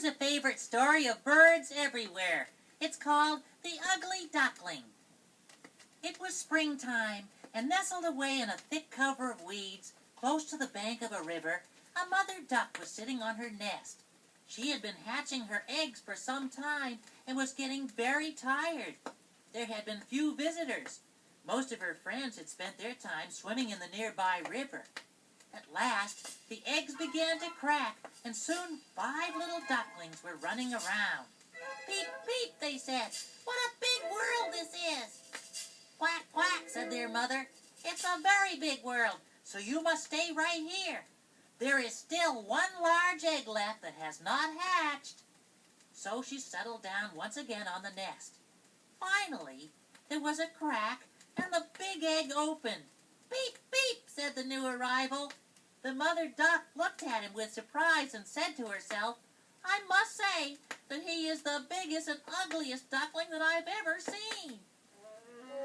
Here's a favorite story of birds everywhere. It's called The Ugly Duckling. It was springtime, and nestled away in a thick cover of weeds, close to the bank of a river, a mother duck was sitting on her nest. She had been hatching her eggs for some time and was getting very tired. There had been few visitors. Most of her friends had spent their time swimming in the nearby river. At last, the eggs began to crack, and soon 5 little ducklings were running around. "Peep, peep," they said. "What a big world this is!" "Quack, quack," said their mother. "It's a very big world, so you must stay right here. There is still one large egg left that has not hatched." So she settled down once again on the nest. Finally, there was a crack, and the big egg opened. "Peep, peep," said the new arrival. The mother duck looked at him with surprise and said to herself, "I must say that he is the biggest and ugliest duckling that I've ever seen."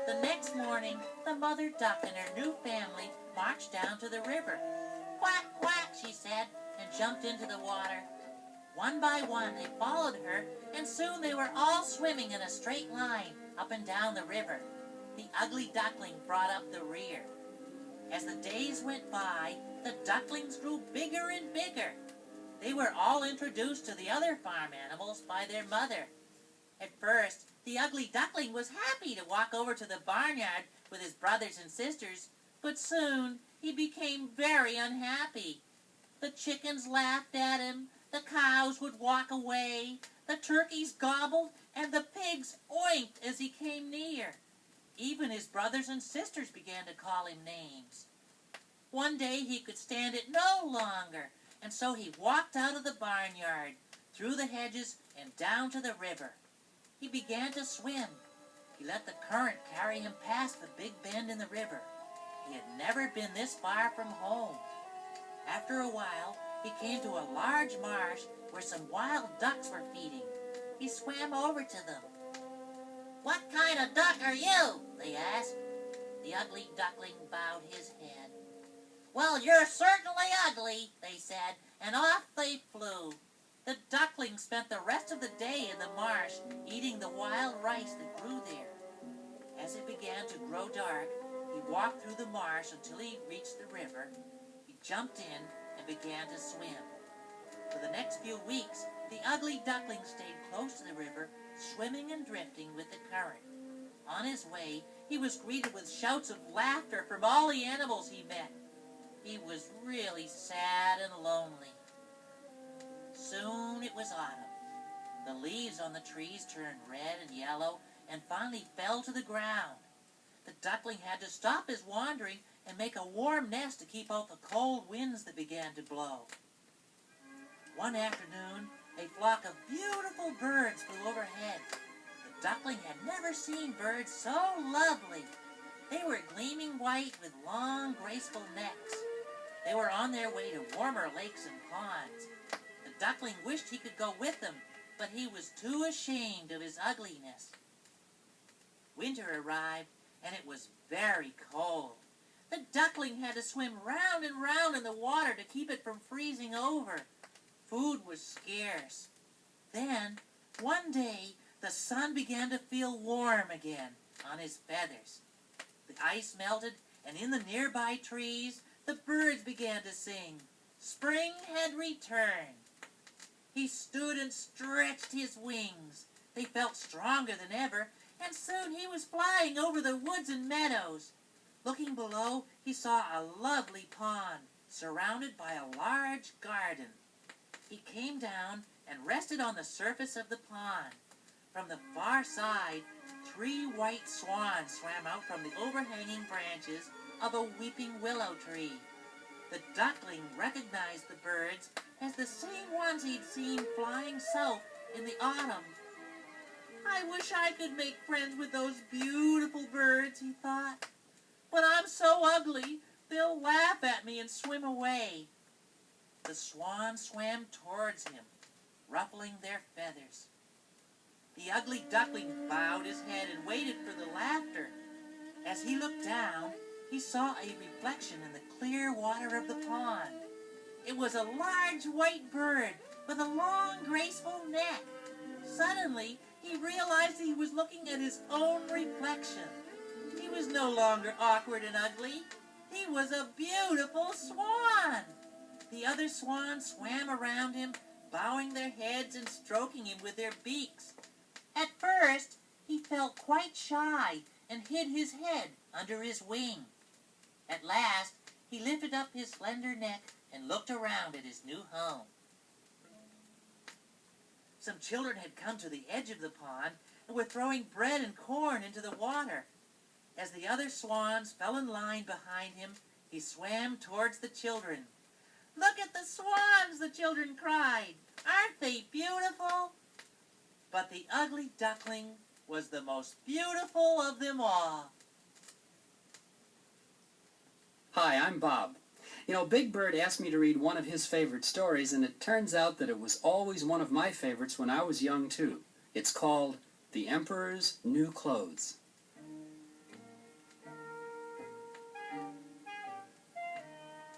The next morning, the mother duck and her new family marched down to the river. "Quack, quack," she said, and jumped into the water. One by one, they followed her, and soon they were all swimming in a straight line up and down the river. The ugly duckling brought up the rear. As the days went by, the ducklings grew bigger and bigger. They were all introduced to the other farm animals by their mother. At first, the ugly duckling was happy to walk over to the barnyard with his brothers and sisters, but soon he became very unhappy. The chickens laughed at him, the cows would walk away, the turkeys gobbled, and the pigs oinked as he came near. Even his brothers and sisters began to call him names. One day he could stand it no longer, and so he walked out of the barnyard, through the hedges, and down to the river. He began to swim. He let the current carry him past the big bend in the river. He had never been this far from home. After a while, he came to a large marsh where some wild ducks were feeding. He swam over to them. "What kind of duck are you?" they asked. The ugly duckling bowed his head. "Well, you're certainly ugly," they said, and off they flew. The duckling spent the rest of the day in the marsh eating the wild rice that grew there. As it began to grow dark, he walked through the marsh until he reached the river. He jumped in and began to swim. For the next few weeks, the ugly duckling stayed close to the river, swimming and drifting with the current. On his way, he was greeted with shouts of laughter from all the animals he met. He was really sad and lonely. Soon it was autumn. The leaves on the trees turned red and yellow and finally fell to the ground. The duckling had to stop his wandering and make a warm nest to keep out the cold winds that began to blow. One afternoon, a flock of beautiful birds flew overhead. The duckling had never seen birds so lovely. They were gleaming white with long, graceful necks. They were on their way to warmer lakes and ponds. The duckling wished he could go with them, but he was too ashamed of his ugliness. Winter arrived, and it was very cold. The duckling had to swim round and round in the water to keep it from freezing over. Food was scarce. Then, one day, the sun began to feel warm again on his feathers. The ice melted, and in the nearby trees, the birds began to sing. Spring had returned. He stood and stretched his wings. They felt stronger than ever, and soon he was flying over the woods and meadows. Looking below, he saw a lovely pond, surrounded by a large garden. He came down and rested on the surface of the pond. From the far side, 3 white swans swam out from the overhanging branches of a weeping willow tree. The duckling recognized the birds as the same ones he'd seen flying south in the autumn. "I wish I could make friends with those beautiful birds," he thought. "But I'm so ugly, they'll laugh at me and swim away." The swans swam towards him, ruffling their feathers. The ugly duckling bowed his head and waited for the laughter. As he looked down, he saw a reflection in the clear water of the pond. It was a large white bird with a long long, graceful neck. Suddenly, he realized he was looking at his own reflection. He was no longer awkward and ugly. He was a beautiful swan. The other swans swam around him, bowing their heads and stroking him with their beaks. At first, he felt quite shy and hid his head under his wing. At last, he lifted up his slender neck and looked around at his new home. Some children had come to the edge of the pond and were throwing bread and corn into the water. As the other swans fell in line behind him, he swam towards the children. "Look at the swans," the children cried. "Aren't they beautiful?" But the ugly duckling was the most beautiful of them all. Hi, I'm Bob. Big Bird asked me to read one of his favorite stories, and it turns out that it was always one of my favorites when I was young, too. It's called The Emperor's New Clothes.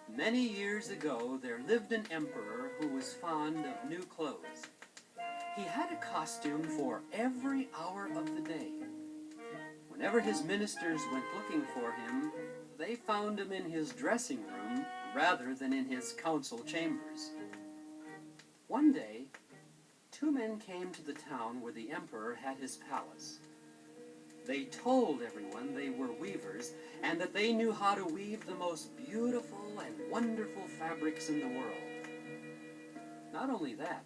Many years ago, there lived an emperor who was fond of new clothes. He had a costume for every hour of the day. Whenever his ministers went looking for him, they found him in his dressing room rather than in his council chambers. One day, two men came to the town where the emperor had his palace. They told everyone they were weavers and that they knew how to weave the most beautiful and wonderful fabrics in the world. Not only that,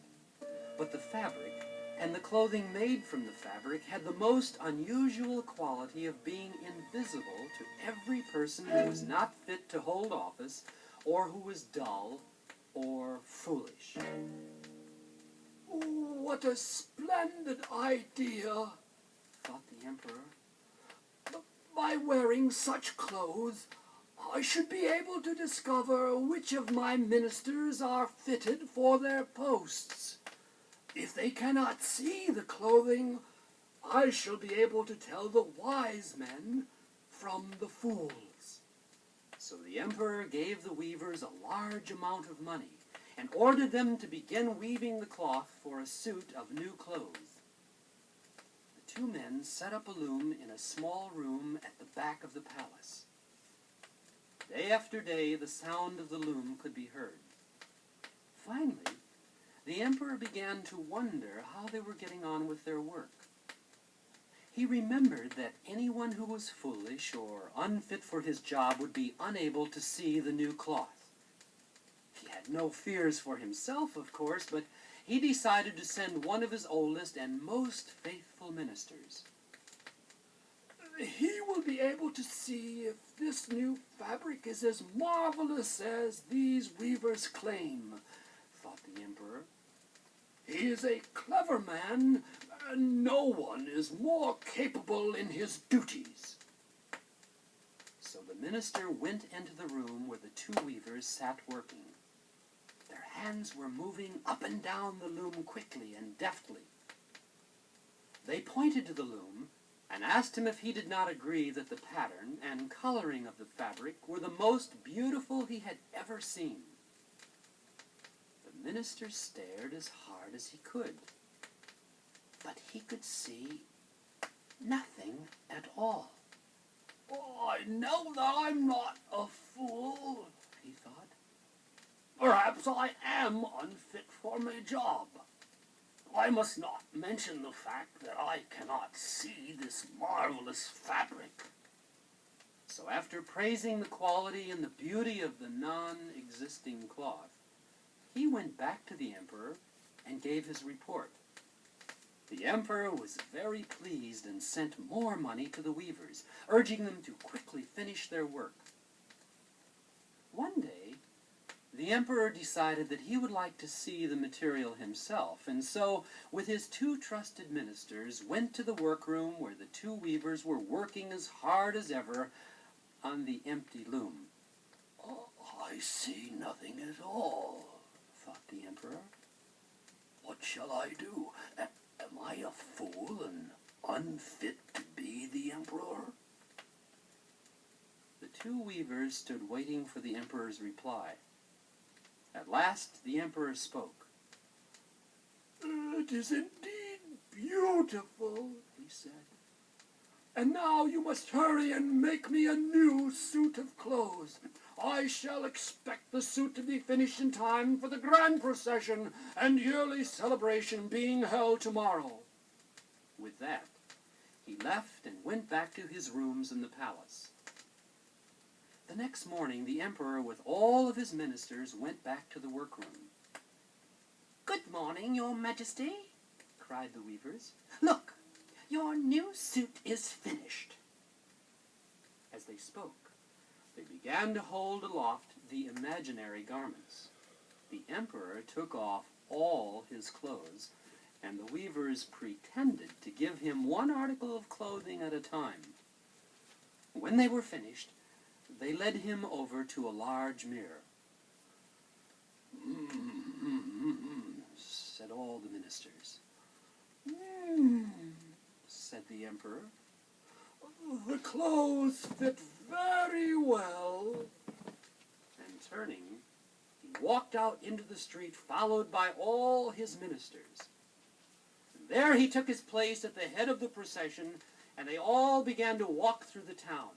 but the fabric and the clothing made from the fabric had the most unusual quality of being invisible to every person who was not fit to hold office, or who was dull or foolish. "What a splendid idea," thought the emperor. "By wearing such clothes, I should be able to discover which of my ministers are fitted for their posts. If they cannot see the clothing, I shall be able to tell the wise men from the fools." So the emperor gave the weavers a large amount of money and ordered them to begin weaving the cloth for a suit of new clothes. The two men set up a loom in a small room at the back of the palace. Day after day, the sound of the loom could be heard. Finally, the emperor began to wonder how they were getting on with their work. He remembered that anyone who was foolish or unfit for his job would be unable to see the new cloth. He had no fears for himself, of course, but he decided to send one of his oldest and most faithful ministers. "He will be able to see if this new fabric is as marvelous as these weavers claim," thought the emperor. "He is a clever man, and no one is more capable in his duties." So the minister went into the room where the two weavers sat working. Their hands were moving up and down the loom quickly and deftly. They pointed to the loom and asked him if he did not agree that the pattern and coloring of the fabric were the most beautiful he had ever seen. The minister stared as hard as he could, but he could see nothing at all. "I know that I'm not a fool," he thought. "Perhaps I am unfit for my job. I must not mention the fact that I cannot see this marvelous fabric." So after praising the quality and the beauty of the non-existing cloth, he went back to the emperor and gave his report. The emperor was very pleased and sent more money to the weavers, urging them to quickly finish their work. One day, the emperor decided that he would like to see the material himself, and so, with his two trusted ministers, went to the workroom where the two weavers were working as hard as ever on the empty loom. "I see nothing at all," thought the emperor. "What shall I do? Am I a fool and unfit to be the emperor?" The two weavers stood waiting for the emperor's reply. At last the emperor spoke. It is indeed beautiful, he said. And now you must hurry and make me a new suit of clothes. I shall expect the suit to be finished in time for the grand procession and yearly celebration being held tomorrow. With that, he left and went back to his rooms in the palace. The next morning, the emperor with all of his ministers went back to the workroom. "Good morning, your majesty," cried the weavers. "Look, your new suit is finished." As they spoke, they began to hold aloft the imaginary garments. The emperor took off all his clothes, and the weavers pretended to give him one article of clothing at a time. When they were finished, they led him over to a large mirror. Said all the ministers. Said the emperor. The clothes fit very well. And turning, he walked out into the street, followed by all his ministers. And there he took his place at the head of the procession, and they all began to walk through the town.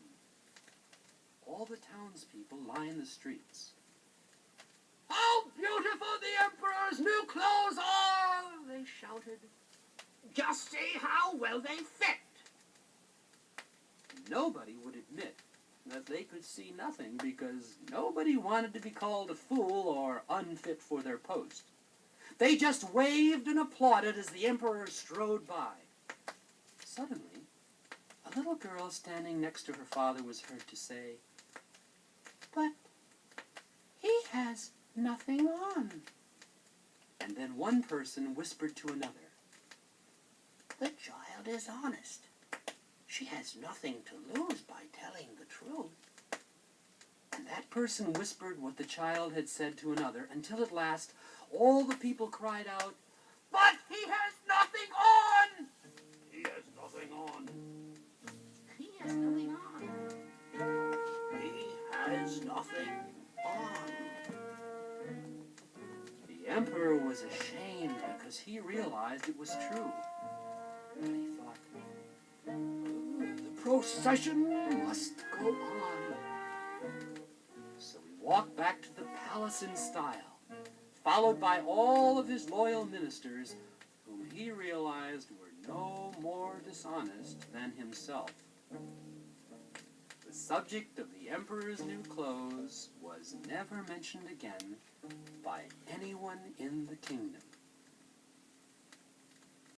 All the townspeople lined the streets. "How beautiful the emperor's new clothes are!" they shouted. "Just see how well they fit." Nobody would admit that they could see nothing because nobody wanted to be called a fool or unfit for their post. They just waved and applauded as the emperor strode by. Suddenly, a little girl standing next to her father was heard to say, "But he has nothing on." And then one person whispered to another, "The child is honest. She has nothing to lose by telling the truth." And that person whispered what the child had said to another, until at last all the people cried out, "But he has nothing on!" He has nothing on. He has nothing on. He has nothing on. The emperor was ashamed because he realized it was true. But he thought, The procession must go on. so he walked back to the palace in style, followed by all of his loyal ministers, whom he realized were no more dishonest than himself. The subject of the emperor's new clothes was never mentioned again by anyone in the kingdom.